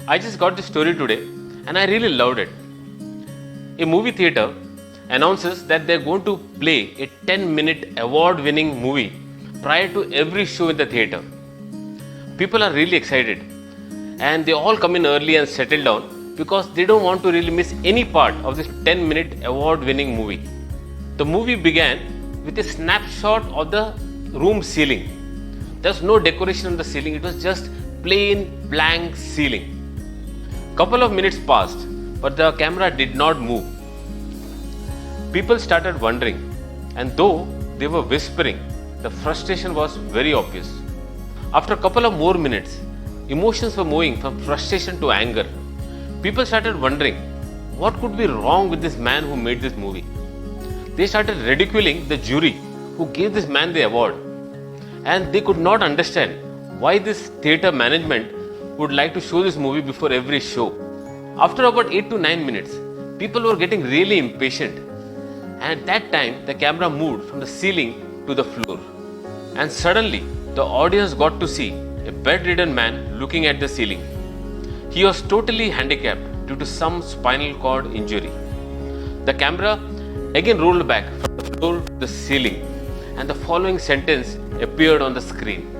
I just got this story today and I really loved it. A movie theater announces that they're going to play a 10-minute award-winning movie prior to every show in the theater. People are really excited and they all come in early and settle down because they don't want to really miss any part of this 10-minute award-winning movie. The movie began with a snapshot of the room ceiling. There's no decoration on the ceiling, it was just plain blank ceiling. Couple of minutes passed, but the camera did not move. People started wondering, and though they were whispering, the frustration was very obvious. After a couple of more minutes, emotions were moving from frustration to anger. People started wondering, what could be wrong with this man who made this movie? They started ridiculing the jury who gave this man the award. And they could not understand why this theatre management would like to show this movie before every show. After about 8 to 9 minutes, people were getting really impatient. And at that time, the camera moved from the ceiling to the floor. And suddenly, the audience got to see a bedridden man looking at the ceiling. He was totally handicapped due to some spinal cord injury. The camera again rolled back from the floor to the ceiling, and the following sentence appeared on the screen.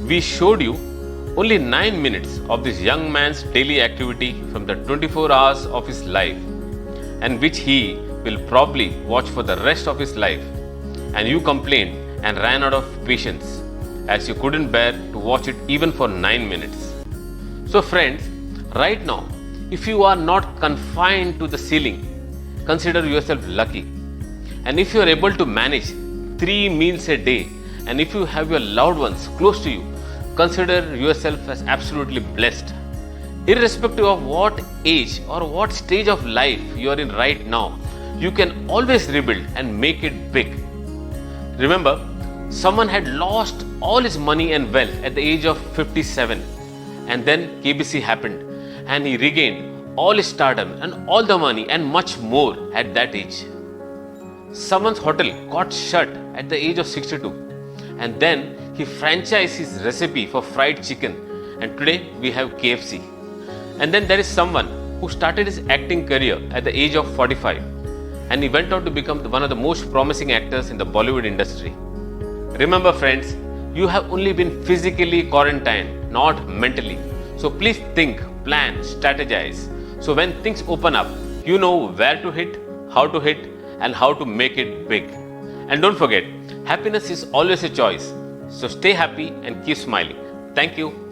We showed you only 9 minutes of this young man's daily activity from the 24 hours of his life, and which he will probably watch for the rest of his life. And you complained and ran out of patience as you couldn't bear to watch it even for 9 minutes. So friends, right now, if you are not confined to the ceiling, consider yourself lucky. And if you are able to manage 3 meals a day, and if you have your loved ones close to you, consider yourself as absolutely blessed. Irrespective of what age or what stage of life you are in right now, you can always rebuild and make it big. Remember, someone had lost all his money and wealth at the age of 57, and then KBC happened and he regained all his stardom and all the money and much more at that age. Someone's hotel got shut at the age of 62, and then he franchised his recipe for fried chicken, and today we have KFC. And then there is someone who started his acting career at the age of 45, and he went on to become one of the most promising actors in the Bollywood industry. Remember friends, you have only been physically quarantined, not mentally. So please think, plan, strategize. So when things open up, you know where to hit, how to hit, and how to make it big. And don't forget, happiness is always a choice. So stay happy and keep smiling. Thank you.